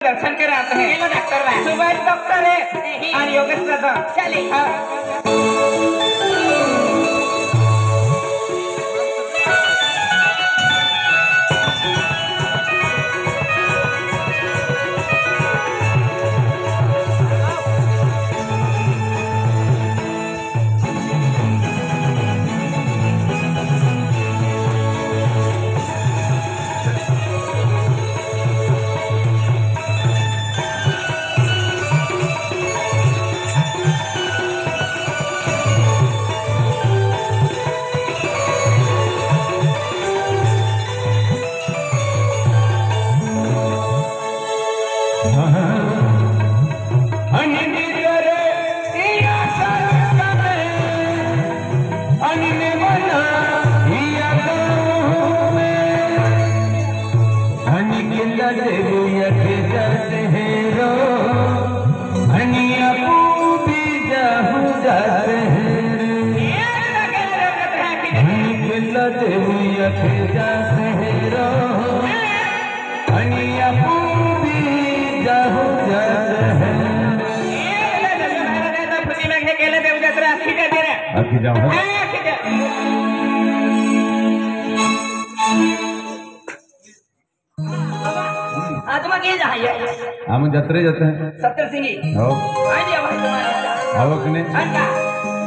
दर्शन करा आता है डॉक्टर है सुभाष डॉक्टर है और योगेश दादा चले हम जत्रे जाते हैं सत्तर सिंह हो आजी भाई तुम्हारे आवक ने अंका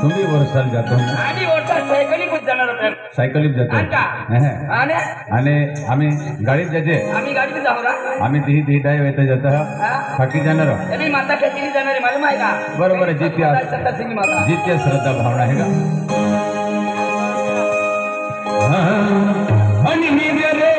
तुम भी वर्षाल जाते हो आजी वर्षा सायकली कुछ जाणार होते सायकलीत जातो अंका आने आणि आम्ही गाडीत जाते आम्ही गाडीत जाऊ ना आम्ही ती डाय येते जात फाकी जाणार आणि माता खेचीने जाणारी मालूम आहे का बरोबर आहे जितकी सत्तर सिंह माता जितकी श्रद्धा भावना आहे का आणि मी गेले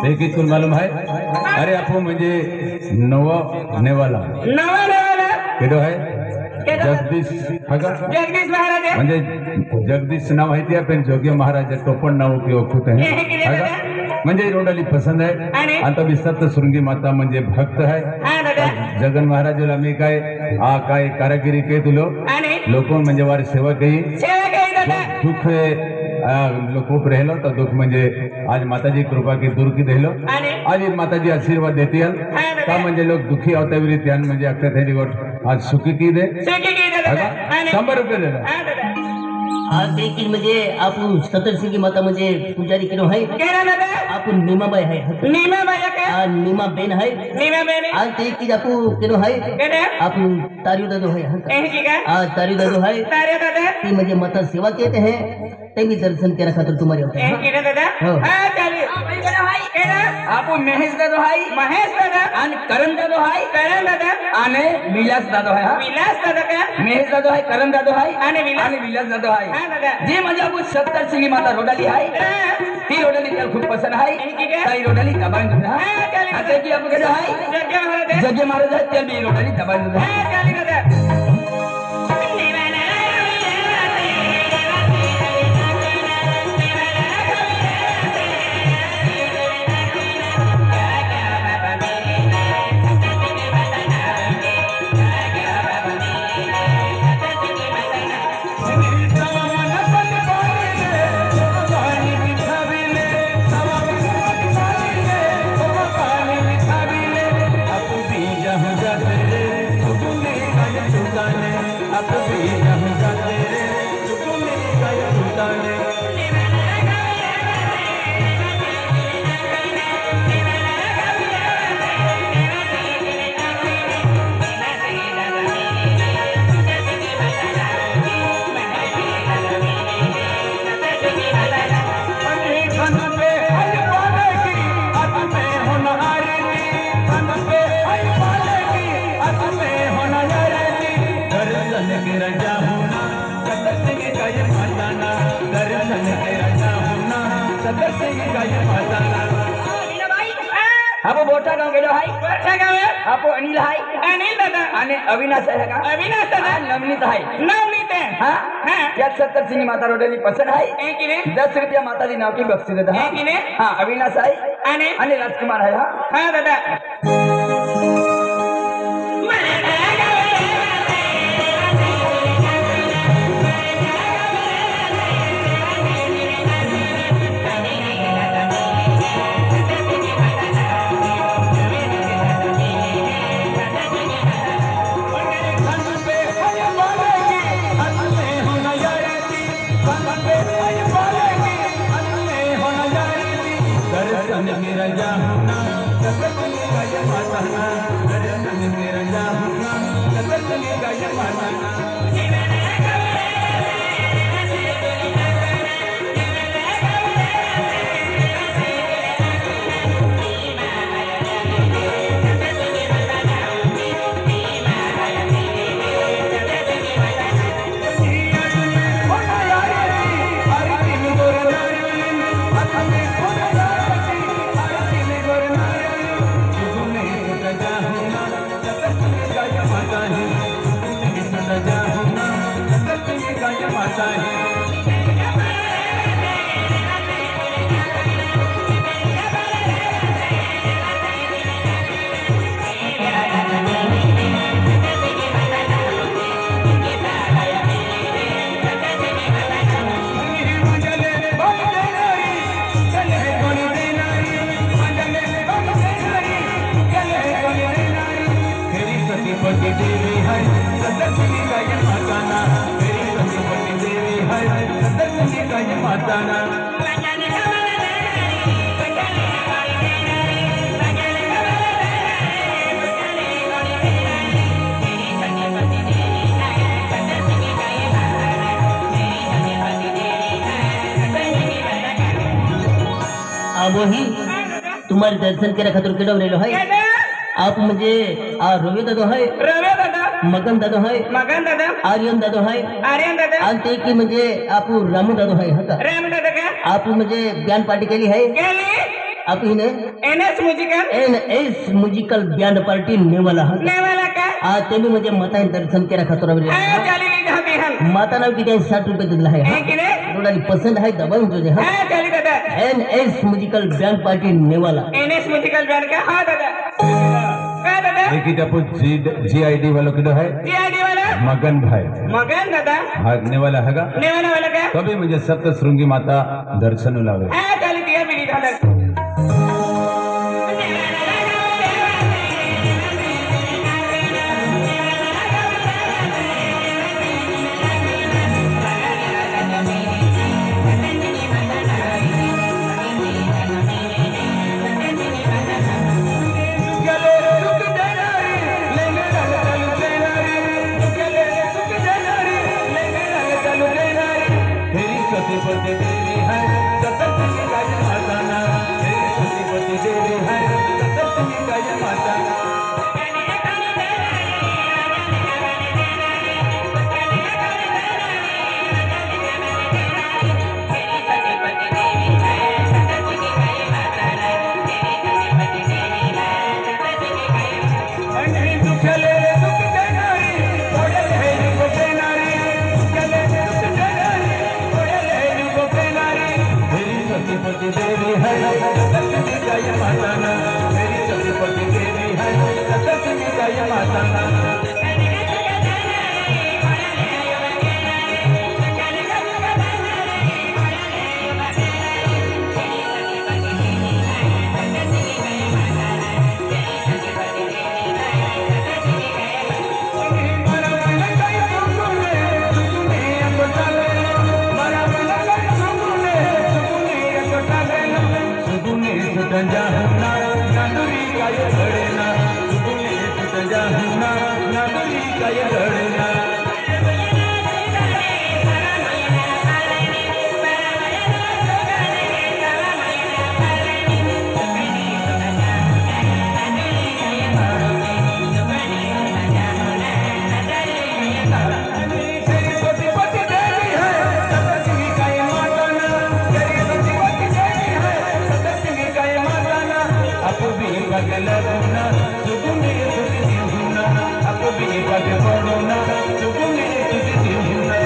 देखिए तुम मालूम है अरे आपको मुझे नवा नेवाला केडो है जगदीश जगदीश महाराज म्हणजे जगदीश नाव माहिती आहे पण जोगी महाराज टोपण नाव उपयोग होत आहे म्हणजे रोडाली पसंद आहे आता विसत श्रृंगी माता म्हणजे भक्त आहे जगन महाराज आम्ही काय काय कारागिरी के तुलो लोक म्हणजे वारी सेवा कही दुख खूप राहिलो तर दुख म्हणजे आज माताजी कृपा की दूर की देलो आज माताजी आशीर्वाद देते का म्हणजे लोक दुखी अवतावरी त्यान म्हणजे अख्ख्या थैली गोट आज सुखी की दे 100 रुपये दे देखील म्हणजे आपण सतरसिंगी माता म्हणजे पुजारी किलो आहे केना दादा आपण नीमाबाई आहे नीमा बाया का नीमा बेन आहे नीमा बेने आणि ते की आपण किलो आहे केना आपण तारियो दादो आहे एह की का तारियो दादो आहे तारे दादा ती म्हणजे माता सेवा केते हैं त्यांनी दर्शन केला खातर तुम्हारे होते एह की दादा हो. हां चालेल केना आपण महेश दादो हाय महेश दादा आणि करण दादो हाय करण दादा आणि विलास दादो हाय हा. विलास दादा का महेश दादो हाय करण दादो हाय आणि विलास दादो हाय हां दादा जे म्हणजे आपण 70 सिंगी माता रोडाली हाय ती रोडाली त्याला खूप पसंत हाय ठीक आहे. ताई रोडाली दबाण दुधा हां चालेल आता की आपण कसं हाय जग्या महाराज जगे महाराज आहेत त्या बी रोडाली दबाण दुधा हां चालेल दादा आपण मोठा गाव गेलो हाय अच्छा गाव आहे आपण अनिल हाय अनिल दादा आणि अविनाश आहे का अविनाश दादा आणि नवनीत हाय नवनीत आहे हा हां यात 70 सिंगी माता रोडाली पसंत हाय एह की ने 10 रुपया माता दी नाव की बक्षीस देता एह की ने हा अविनाश आहे आणि राजकुमार आहे हा हां दादा वही तुम्हारे दर्शन केल्या खातर केडवलेलो आहे आप म्हणजे रवी दादो आहे रवे दादा मगन दादो आहे मगन दादा आर्यन दादो आहे आर्यन दादा आणि ते की म्हणजे आपण रामू दादो आहे हा का राम दादा का आपण म्हणजे बँड पार्टी केली आहे केली आपण NS musical S musical band party nebula हा नेवाला का ते म्हणजे माता दर्शन केल्या खातर हां चालेल जहां बिहान माता नाव किती 60 रुपये दिला आहे एह की ने रोडाली पसंद आहे दबाव जो हा हां चालेल दादा S musical band party nebula NS musical band का हां दादा का दादा एक ही जब GID वालों की तो है जीआईडी वाला मगन भाई मगन दादा भागने वाला हैगा नेवाला वाला का तभी मुझे सप्तशृंगी माता दर्शन लावे हां चालेल दिया बिडी झालं सतीपति देवी है लक्ष्मी का ये माता ना, मेरी सतीपति देवी है लक्ष्मी का ये माता ना। जहुना नंदुरी का ये घड़ेना, जहुना नंदुरी का ये घड़ेना। लगना सुगुने तुझे हुना, अब भी बग पड़ोना सुगुने तुझे हुना।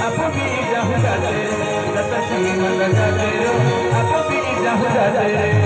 आप भी जाहु जाते रो, आप भी जाहु जाते रो।